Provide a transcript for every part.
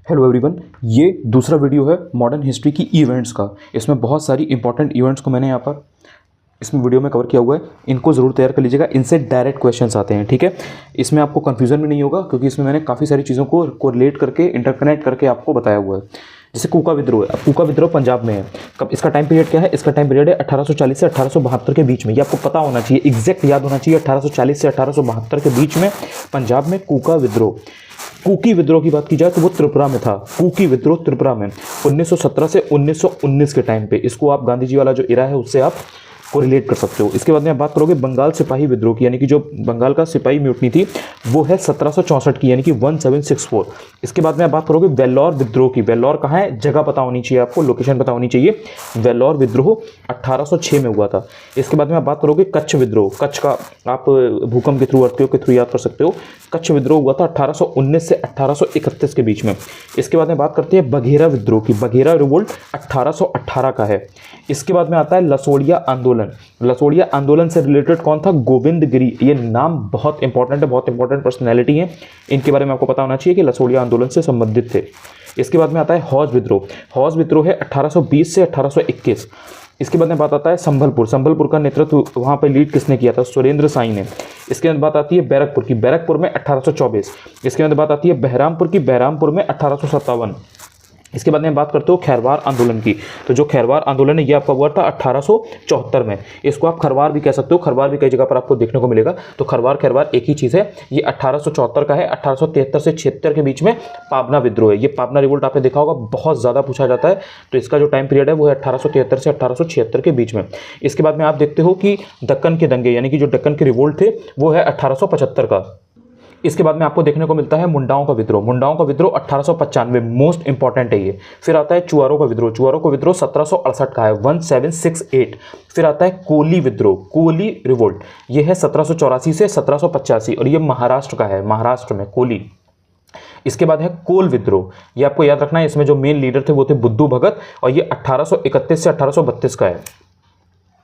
Hello everyone, ये दूसरा video है मॉडर्न हिस्ट्री की इवेंट्स का। इसमें बहुत सारी इंपॉर्टेंट इवेंट्स को मैंने यहाँ पर इसमें वीडियो में कवर किया हुआ है। इनको ज़रूर तैयार कर लीजिएगा, इनसे डायरेक्ट क्वेश्चंस आते हैं। ठीक है, इसमें आपको कन्फ्यूजन भी नहीं होगा क्योंकि इसमें मैंने काफ़ी सारी चीज़ों को कोरिलेट करके इंटरकनेक्ट करके आपको बताया हुआ है। जैसे कूका विद्रोह है। अब कूका विद्रोह पंजाब में है। कब इसका टाइम पीरियड क्या है? इसका टाइम पीरियड है 1840 से 1872 के बीच में। ये आपको पता होना चाहिए, एग्जैक्ट याद होना चाहिए। 1840 से 1872 के बीच में पंजाब में कूका विद्रोह। कुकी विद्रोह की बात की जाए तो वो त्रिपुरा में था। कुकी विद्रोह त्रिपुरा में 1917 से 1919 के टाइम पे। इसको आप गांधी जी वाला जो इरा है उससे आप कोरिलेट कर सकते हो। इसके बाद में आप बात करोगे बंगाल सिपाही विद्रोह की, यानी कि जो बंगाल का सिपाही म्यूटनी थी वो है 1764 की, यानी कि 1764। इसके बाद में आप बात करोगे वेल्लौर विद्रोह की। वेल्लौर कहाँ है? जगह पता होनी चाहिए आपको, लोकेशन पता होनी चाहिए। वेल्लौर विद्रोह 1806 में हुआ था। इसके बाद में आप बात करोगे कच्छ विद्रोह। कच्छ का आप भूकंप के थ्रू, अर्थक्वेक के थ्रू याद कर सकते हो। कच्छ विद्रोह हुआ था 1819 से 1831 के बीच में। इसके बाद में बात करते हैं बघेरा विद्रोह की। बघेरा रिवोल्ट 1818 का है। इसके बाद में आता है लसोड़िया आंदोलन। लसोड़िया आंदोलन से रिलेटेड कौन था? गोविंद गिरी। ये नाम बहुत इंपॉर्टेंट है, बहुत इंपॉर्टेंट पर्सनैलिटी है। इनके बारे में आपको पता होना चाहिए कि लसोड़िया आंदोलन से संबंधित थे। इसके बाद में आता है हौज विद्रोह। हौज विद्रोह है 1820 से 1821। इसके बाद में बात आता है संभलपुर। संभलपुर का नेतृत्व वहां पर लीड किसने किया था? सुरेंद्र साई ने। इसके बाद बात आती है बैरकपुर की। बैरकपुर में 1824। इसके बाद बात आती है बहरामपुर की। बहरामपुर में 1857। इसके बाद में बात करते हो खैरवार आंदोलन की। तो जो खैरवार आंदोलन है ये आपका हुआ था 1874 में। इसको आप खरवार भी कह सकते हो, खरवार भी कई जगह पर आपको देखने को मिलेगा। तो खरवार खैरवार एक ही चीज़ है। ये 1874 का है। 1873 से 76 के बीच में पाबना विद्रोह है। ये पाबना रिवोल्ट आपने देखा होगा, बहुत ज़्यादा पूछा जाता है। तो इसका जो टाइम पीरियड है वो है 1873 से 1876 के बीच में। इसके बाद में आप देखते हो कि दक्कन के दंगे, यानी कि जो दक्कन के रिवोल्ट थे वो है 1875 का। इसके बाद में आपको देखने को मिलता है मुंडाओं का विद्रोह। मुंडाओं का विद्रोह 1895, मोस्ट इंपॉर्टेंट है ये। फिर आता है चुआरों का विद्रोह। चुआरों का विद्रोह 1768 का है, 1768। फिर आता है कोली विद्रोह, कोली रिवोल्ट। ये है 1784 से 1785 और ये महाराष्ट्र का है, महाराष्ट्र में कोली। इसके बाद है कोल विद्रोह। ये आपको याद रखना है, इसमें जो मेन लीडर थे वो थे बुद्धू भगत और ये 1831 से 1832 का है।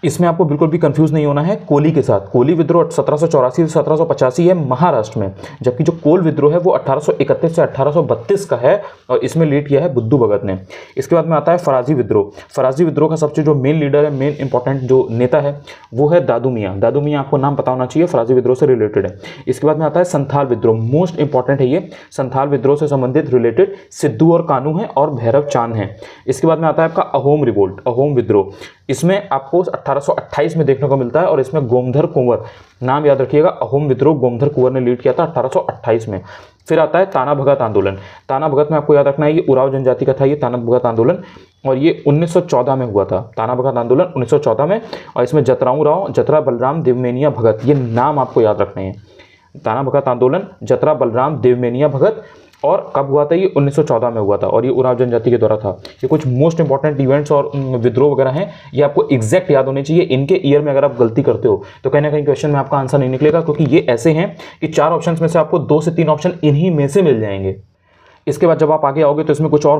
इसमें आपको बिल्कुल भी कंफ्यूज नहीं होना है कोली के साथ। कोली विद्रोह 1784 से 1785 है महाराष्ट्र में, जबकि जो कोल विद्रोह है वो 1831 से 1832 का है और इसमें लीड किया है बुद्धू भगत ने। इसके बाद में आता है फराजी विद्रोह। फराजी विद्रोह का सबसे जो मेन लीडर है, मेन इंपॉर्टेंट जो नेता है वो है दादू मियाँ। दादू मियाँ आपको नाम पता होना चाहिए, फराजी विद्रोह से रिलेटेड है। इसके बाद में आता है संथाल विद्रोह, मोस्ट इंपॉर्टेंट है ये। संथाल विद्रोह से संबंधित रिलेटेड सिद्धू और कानू है और भैरव चांद है। इसके बाद में आता है आपका अहोम रिवोल्ट, अहोम विद्रोह। इसमें आपको 1828 में देखने को मिलता है और इसमें गोमधर कुंवर, नाम याद रखिएगा, अहोम विद्रोह गोमधर कुंवर ने लीड किया था 1828 में। फिर आता है ताना भगत आंदोलन। ताना भगत में आपको याद रखना है ये उराव जनजाति का था, ये ताना भगत आंदोलन, और ये 1914 में हुआ था। ताना भगत आंदोलन 1914 में, और इसमें जतराऊ राव, जतरा बलराम देवमेनिया भगत, ये नाम आपको याद रखने हैं। ताना भगत आंदोलन, जतरा बलराम देवमेनिया भगत, और कब हुआ था? ये 1914 में हुआ था और ये उराव जनजाति के द्वारा था। ये कुछ मोस्ट इंपॉर्टेंट इवेंट्स और विद्रोह वगैरह हैं, ये आपको एग्जैक्ट याद होने चाहिए। इनके ईयर में अगर आप गलती करते हो तो कहीं ना कहीं क्वेश्चन में आपका आंसर नहीं निकलेगा, क्योंकि ये ऐसे हैं कि 4 ऑप्शन में से आपको 2 से 3 ऑप्शन इन्हीं में से मिल जाएंगे। इसके बाद जब आप आगे आओगे तो इसमें कुछ और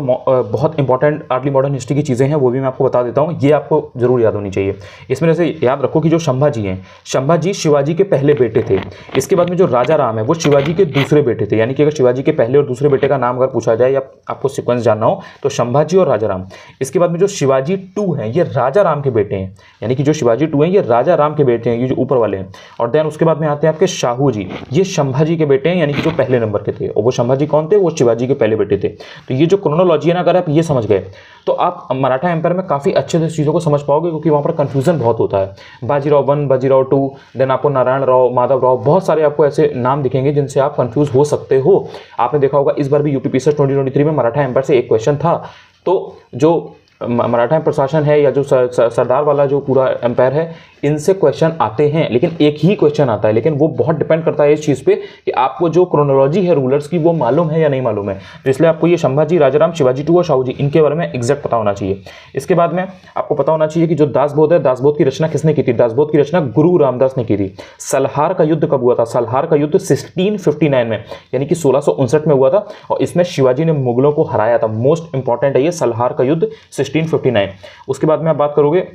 बहुत इंपॉर्टेंट अर्ली मॉडर्न हिस्ट्री की चीज़ें हैं, वो भी मैं आपको बता देता हूँ। ये आपको जरूर याद होनी चाहिए। इसमें जैसे याद रखो कि जो संभाजी हैं, संभाजी शिवाजी के पहले बेटे थे। इसके बाद में जो राजा राम है वो शिवाजी के दूसरे बेटे थे, यानी कि अगर शिवाजी के पहले और दूसरे बेटे का नाम अगर पूछा जाए या आपको सीक्वेंस जानना हो तो संभाजी और राजा राम। इसके बाद में जो शिवाजी 2 हैं ये राजा राम के बेटे हैं, यानी कि जो शिवाजी 2 हैं ये राजा राम के बेटे हैं, ये जो ऊपर वाले हैं। और देन उसके बाद में आते हैं आपके शाहू जी, ये संभाजी के बेटे हैं, यानी कि जो पहले नंबर के थे। और वो संभाजी कौन थे? वो शिवाजी के पहले बेटे थे। तो ये जो क्रोनोलॉजी है ना, अगर आप ये समझ गए तो आप मराठा एम्पायर में काफ़ी अच्छे से चीज़ों को समझ पाओगे, क्योंकि वहाँ पर कन्फ्यूजन बहुत होता है। बाजीराव 1, बाजीराव 2, देन आपको नारायण राव, माधव राव, बहुत सारे आपको ऐसे नाम दिखेंगे जिनसे आप कंफ्यूज हो सकते हो। आपने देखा होगा इस बार भी यूपीपीएससी 2023 में मराठा एम्पायर से एक क्वेश्चन था। तो जो मराठा प्रशासन है या जो सरदार वाला जो पूरा एम्पायर है, इनसे क्वेश्चन आते हैं, लेकिन एक ही क्वेश्चन आता है। लेकिन वो बहुत डिपेंड करता है इस चीज़ पे कि आपको जो क्रोनोलॉजी है रूलर्स की वो मालूम है या नहीं मालूम है। तो इसलिए आपको ये संभाजी, राजाराम, शिवाजी 2 और शाहू जी, इनके बारे में एग्जैक्ट पता होना चाहिए। इसके बाद में आपको पता होना चाहिए कि जो दासबोध है, दासबोध की रचना किसने की थी? दासबोध की रचना गुरु रामदास ने की थी। सलहार का युद्ध कब हुआ था? सलहार का युद्ध 1659 में, यानी कि 1659 में हुआ था और इसमें शिवाजी ने मुगलों को हराया था। मोस्ट इंपॉर्टेंट है ये सलहार का युद्ध 1659। उसके बाद में आप बात करोगे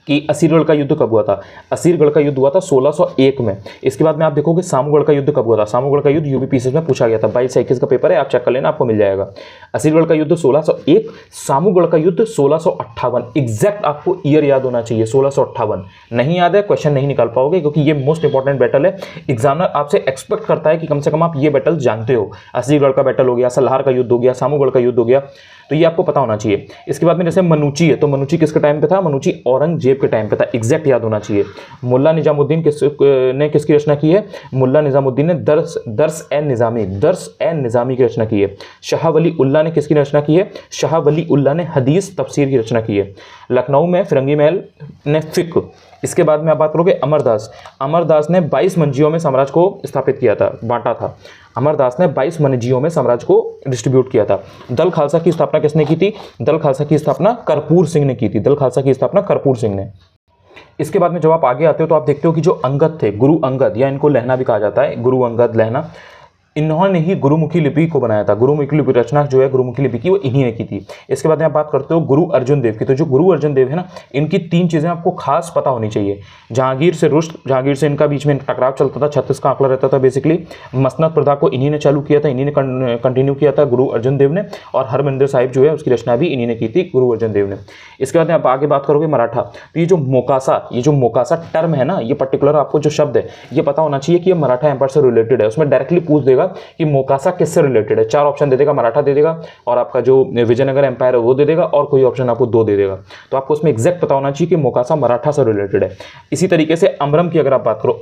कि असीरगढ़ का युद्ध कब हुआ था। असीरगढ़ का युद्ध हुआ था 1601 में। इसके बाद में आप देखोगे सामूगढ़ का युद्ध कब हुआ था। सामूगढ़ का युद्ध यूपी पीसीएस में पूछा गया था। 22 से 21 का पेपर है, आप चेक कर लेना, आपको मिल जाएगा। असीरगढ़ का युद्ध 1601, सामूगढ़ का युद्ध 1658। एग्जैक्ट आपको ईयर याद होना चाहिए, 1658। नहीं याद है, क्वेश्चन नहीं निकाल पाओगे, क्योंकि ये मोस्ट इंपॉर्टेंट बैटल है। एग्जामिनर आपसे एक्सपेक्ट करता है कि कम से कम आप ये बैटल जानते हो। असीरगढ़ का बैटल हो गया, सल्हार का युद्ध हो गया, सामूगढ़ का युद्ध हो गया, तो ये आपको पता होना चाहिए। इसके बाद में जैसे मनुची है, तो मनुची किसके टाइम पे था। मनुची औरंगजेब के टाइम पे था, एग्जैक्ट याद होना चाहिए। मुल्ला निजामुद्दीन ने किसकी रचना की है। मुल्ला निजामुद्दीन ने दर्स ए निजामी की रचना की है। शाह वली उल्लाह ने किसकी रचना की है। शाह वली उल्लाह ने हदीस तफसीर की रचना की है। लखनऊ में फिरंगी महल ने फिक। इसके बाद में आप बात करोगे अमरदास ने 22 मंजियों में साम्राज्य को स्थापित किया था, बांटा था। अमरदास ने 22 मंजियों में साम्राज्य को डिस्ट्रीब्यूट किया था। दल खालसा की स्थापना किसने की थी। दल खालसा की स्थापना कर्पूर सिंह ने की थी। दल खालसा की स्थापना कर्पूर सिंह ने। इसके बाद में जब आप आगे आते हो तो आप देखते हो कि जो अंगद थे, गुरु अंगद, या इनको लहना भी कहा जाता है, गुरु अंगद लहना, इन्होंने ही गुरुमुखी लिपि को बनाया था। गुरुमुखी लिपि रचना जो है गुरुमुखी लिपि की, वो इन्हीं ने की थी। इसके बाद में आप बात करते हो गुरु अर्जुन देव की। तो जो गुरु अर्जुन देव है ना, इनकी 3 चीज़ें आपको खास पता होनी चाहिए। जहांगीर से रुष्ट, जहांगीर से इनका बीच में टकराव चलता था, 36 का आंकड़ा रहता था बेसिकली। मसनद प्रथा को इन्हीं ने चालू किया था, इन्हीं ने कंटिन्यू किया था गुरु अर्जुन देव ने। और हरमंदिर साहिब जो है उसकी रचना भी इन्हीं ने की थी, गुरु अर्जुन देव ने। इसके बाद में आप आगे बात करोगे मराठा। तो ये जो मोकासा टर्म है ना, ये पर्टिकुलर आपको जो शब्द है ये पता होना चाहिए कि ये मराठा एम्पायर से रिलेटेड है। उसमें डायरेक्टली पूछ देगा कि मोकासा किससे रिलेटेड है। 4 ऑप्शन दे देगा, मराठा दे देगा, और आपका जो विजयनगर एम्पायर है वो दे देगा, और कोई ऑप्शन आपको 2 दे देगा। तो आपको उसमें एग्जैक्ट पता होना चाहिए कि मोकासा मराठा से रिलेटेड है। इसी तरीके से अमरम की अगर आप बात करो,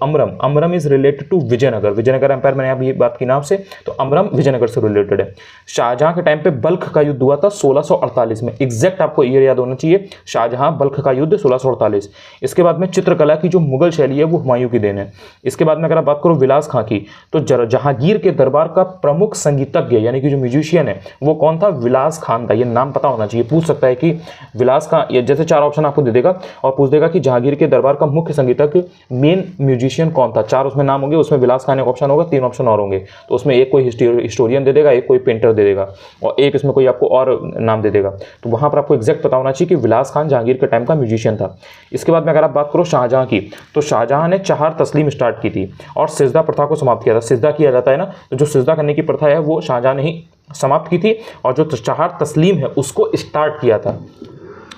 Amaram is related to Vijayanagar empire, मैंने अभी बात की ना आपसे, तो अमरम विजयनगर से रिलेटेड है। शाहजहां के टाइम पे बल्ख का युद्ध हुआ था 1648 में। एग्जैक्ट आपको ईयर याद होना चाहिए, शाहजहां बल्ख का युद्ध 1648। इसके बाद में चित्रकला की जो मुगल शैली है वो हुमायूं की देन है। इसके बाद में अगर आप बात करो विलास खां की, तो जहांगीर के दरबार का प्रमुख संगीतज्ञ यानी कि जो म्यूजिशियन है वो कौन था। विलास खान था। ये नाम पता होना चाहिए। पूछ सकता है कि विलास खान, ये जैसे 4 ऑप्शन आपको दे देगा और पूछ देगा कि जहांगीर के दरबार का मुख्य संगीतज्ञ मेन म्यूजिशियन कौन था। 4 उसमें नाम होंगे, उसमें विलास खान एक ऑप्शन होगा, 3 ऑप्शन और होंगे। तो उसमें एक कोई हिस्टोरियन दे देगा, एक कोई पेंटर दे देगा, और एक इसमें कोई आपको और नाम दे देगा। तो वहां पर आपको एग्जैक्ट पता होना चाहिए कि विलास खान जहांगीर के टाइम का म्यूजिशियन था। इसके बाद में अगर आप बात करो शाहजहां की, तो शाहजहां ने 4 तस्लीम स्टार्ट की थी और सिजदा प्रथा को समाप्त किया था। सिजदा किया जाता है ना, तो जो सिजदा करने की प्रथा है वो शाहजहां ने ही समाप्त की थी, और जो 4 तस्लीम है उसको स्टार्ट किया था।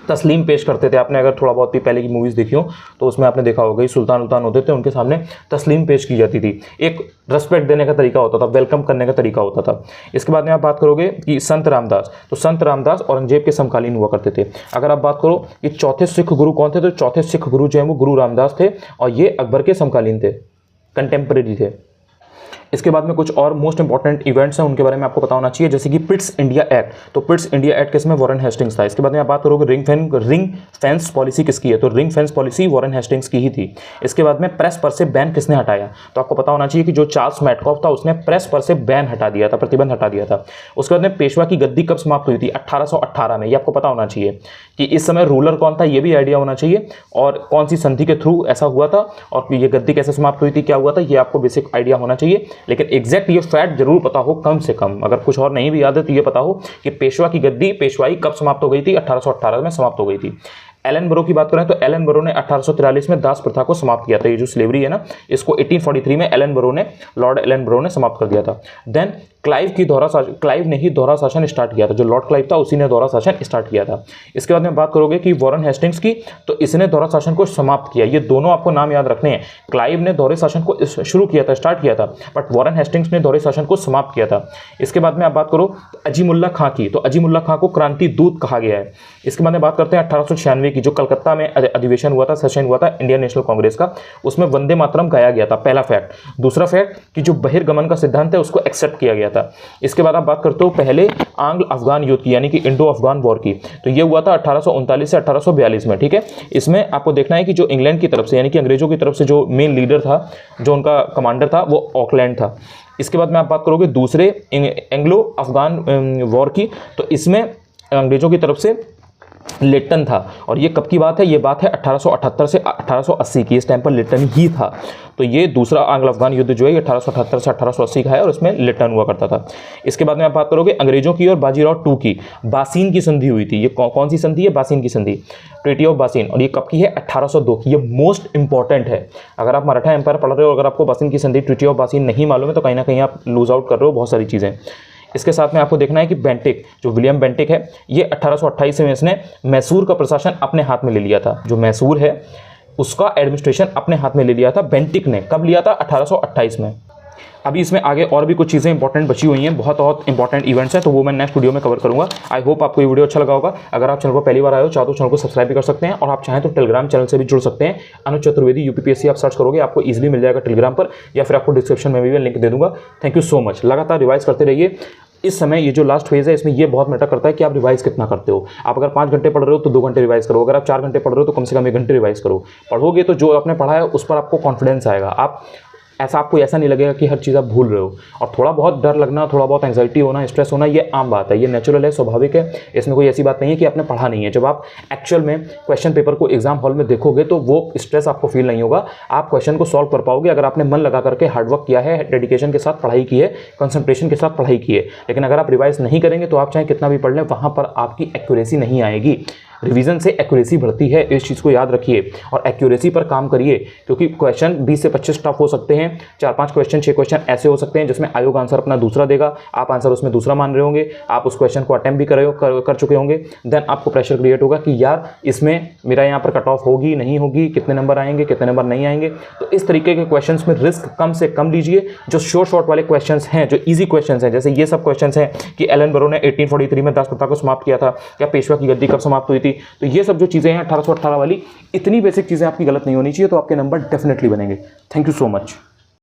तस्लीम पेश करते थे। आपने अगर थोड़ा बहुत भी पहले की मूवीज़ देखी हो तो उसमें आपने देखा होगा, सुल्तान होते थे, उनके सामने तस्लीम पेश की जाती थी। एक रिस्पेक्ट देने का तरीका होता था, वेलकम करने का तरीका होता था। इसके बाद में आप बात करोगे कि संत रामदास, तो संत रामदास औरंगजेब के समकालीन हुआ करते थे। अगर आप बात करो कि चौथे सिख गुरु कौन थे, तो चौथे सिख गुरु जो है वो गुरु रामदास थे, और ये अकबर के समकालीन थे, कंटेम्प्रेरी थे। इसके बाद में कुछ और मोस्ट इंपॉर्टेंट इवेंट्स हैं, उनके बारे में आपको पता होना चाहिए, जैसे कि पिट्स इंडिया एक्ट। तो पिट्स इंडिया एक्ट किसमें, वॉरेन हेस्टिंग्स था। इसके बाद में आप बात करोगे रिंग फेंस पॉलिसी किसकी है, तो ring fence policy Warren Hastings की ही थी। इसके बाद में प्रेस पर से बैन किसने हटाया, तो आपको पता होना चाहिए कि जो चार्ल्स मैटकॉफ था उसने प्रेस पर से बैन हटा दिया था, प्रतिबंध हटा दिया था। उसके बाद में पेशवा की गद्दी कब समाप्त हुई थी, 1818 में। ये आपको पता होना चाहिए कि इस समय रूलर कौन था, ये भी आइडिया होना चाहिए, और कौन सी संधि के थ्रू ऐसा हुआ था, और ये गद्दी कैसे समाप्त हुई थी, क्या हुआ था, ये आपको बेसिक आइडिया होना चाहिए। लेकिन एग्जैक्ट ये फैक्ट जरूर पता हो कम से कम। अगर कुछ और नहीं भी याद है तो ये पता हो कि पेशवा की गद्दी, पेशवाई कब समाप्त हो गई थी, 1818 में समाप्त हो गई थी। एलन बरो की बात करें तो एलन बरो ने 1843 में दास प्रथा को समाप्त किया था। ये जो स्लेवरी है ना, इसको 1843 में लॉर्ड एलन बरो ने समाप्त कर दिया था। देन क्लाइव ने ही दोहरा शासन स्टार्ट किया था। जो लॉर्ड क्लाइव था उसी ने दोहरा शासन स्टार्ट किया था। इसके बाद में बात करोगे कि वॉरेन हेस्टिंग्स की, तो इसने दोहरा शासन को समाप्त किया। ये दोनों आपको नाम याद रखने हैं। क्लाइव ने दोहरे शासन को शुरू किया था, स्टार्ट किया था, बट वॉरेन हेस्टिंग्स ने दोहरे शासन को समाप्त किया था। इसके बाद में आप बात करो अजीमुल्ला खां की, तो अजीमुल्ला खां को क्रांति दूत कहा गया है। इसके बाद में बात करते हैं 1896 की, जो कलकत्ता में अधिवेशन हुआ था, सेशन हुआ था इंडियन नेशनल कांग्रेस का, उसमें वंदे मातरम गाया गया था। पहला फैक्ट। दूसरा फैक्ट कि जो बहिर्गमन का सिद्धांत है उसको एक्सेप्ट किया गया था। इसके बाद आप बात करते हो पहले आंग्ल अफगान युद्ध की, यानी कि इंडो अफगान वॉर की, तो ये हुआ था 1839 से 1842 में। ठीक है, इसमें आपको देखना है कि जो इंग्लैंड की तरफ से, यानी कि अंग्रेजों की तरफ से जो मेन लीडर था, जो उनका कमांडर था, वो ऑकलैंड था। इसके बाद में आप बात करोगे दूसरे एंग्लो अफगान वॉर की, तो इसमें अंग्रेजों की तरफ से लिट्टन था। और ये कब की बात है? ये बात है 1878 से 1880 की। इस टाइम पर लिट्टन ही था। तो ये दूसरा आंग्ल अफगान युद्ध जो है ये 1878 से 1880 का है और इसमें लिट्टन हुआ करता था। इसके बाद में आप बात करोगे अंग्रेजों की और बाजीराव टू की। बासीन की संधि हुई थी। ये कौन सी संधि है? बासीन की संधि, ट्रीटी ऑफ बासीन। और ये कब की है? 1802 की। ये मोस्ट इंपॉर्टेंट है। अगर आप मराठा एम्पायर पढ़ रहे हो, अगर आपको बासीन की संधि, ट्रीटी ऑफ बासीन नहीं मालूम है, तो कहीं ना कहीं आप लूज आउट कर रहे हो बहुत सारी चीज़ें। इसके साथ में आपको देखना है कि बेंटिक, जो विलियम बेंटिक है, ये 1828 में इसने मैसूर का प्रशासन अपने हाथ में ले लिया था। जो मैसूर है उसका एडमिनिस्ट्रेशन अपने हाथ में ले लिया था बेंटिक ने। कब लिया था? 1828 में। अभी इसमें आगे और भी कुछ चीज़ें इंपॉर्टेंट बची हुई हैं, बहुत इंपॉर्टेंट इवेंट्स हैं, तो वो मैं नेक्स्ट वीडियो में कवर करूंगा। आई होप आपको ये वीडियो अच्छा लगा होगा। अगर आप चैनल पर पहली बार आए हो, चाहो तो चैनल को सब्सक्राइब भी कर सकते हैं और आप चाहें तो टेलीग्राम चैनल से भी जुड़ सकते हैं। अनुज चतुर्वेदी यूपीपीएससी आप सर्च करोगे, आपको ईजिली मिल जाएगा टेलीग्राम पर, या फिर आपको डिस्क्रिप्शन में भी मैं लिंक दे दूंगा। Thank you so much. लगातार रिवाइज करते रहिए। इस समय ये जो लास्ट फेज है इसमें ये बहुत मैटर करता है कि आप रिवाइज कितना करते हो। आप अगर 5 घंटे पढ़ रहे हो तो 2 घंटे रिवाइज करो। अगर आप 4 घंटे पढ़ रहे हो तो कम से कम 1 घंटे रिवाइज करो। पढ़ोगे तो जो आपने पढ़ा है उस पर आपको कॉन्फिडेंस आएगा। आपको ऐसा नहीं लगेगा कि हर चीज़ आप भूल रहे हो। और थोड़ा बहुत डर लगना, थोड़ा बहुत एंग्जाइटी होना, स्ट्रेस होना, ये आम बात है, ये नेचुरल है, स्वाभाविक है। इसमें कोई ऐसी बात नहीं है कि आपने पढ़ा नहीं है। जब आप एक्चुअल में क्वेश्चन पेपर को एग्जाम हॉल में देखोगे तो वो स्ट्रेस आपको फील नहीं होगा। आप क्वेश्चन को सॉल्व कर पाओगे अगर आपने मन लगा करके हार्डवर्क किया है, डेडिकेशन के साथ पढ़ाई की है, कंसंट्रेशन के साथ पढ़ाई की है। लेकिन अगर आप रिवाइज नहीं करेंगे तो आप चाहे कितना भी पढ़ लें, वहाँ पर आपकी एक्यूरेसी नहीं आएगी। रिवीजन से एक्यूरेसी बढ़ती है, इस चीज़ को याद रखिए और एक्यूरेसी पर काम करिए। क्योंकि क्वेश्चन 20 से 25 टफ हो सकते हैं, 4-5 क्वेश्चन 6 क्वेश्चन ऐसे हो सकते हैं जिसमें आयोग आंसर अपना दूसरा देगा, आप आंसर उसमें दूसरा मान रहे होंगे, आप उस क्वेश्चन को अटेम्प्ट भी कर चुके होंगे। देन आपको प्रेशर क्रिएट होगा कि यार इसमें मेरा यहाँ पर कट ऑफ होगी नहीं होगी, कितने नंबर आएंगे, कितने नंबर नहीं आएंगे। तो इस तरीके के क्वेश्चन में रिस्क कम से कम लीजिए। जो शॉर्ट वाले क्वेश्चन हैं, जो ईजी क्वेश्चन हैं, जैसे ये सब क्वेश्चन हैं कि एलन बरो ने 1843 में दास प्रथा को समाप्त किया था, या पेशवा की गद्दी कब समाप्त हुई थी, तो ये सब जो चीज़ें हैं 1818 वाली, इतनी बेसिक चीज़ें आपकी गलत नहीं होनी चाहिए, तो आपके नंबर डेफिनेटली बनेंगे। Thank you so much.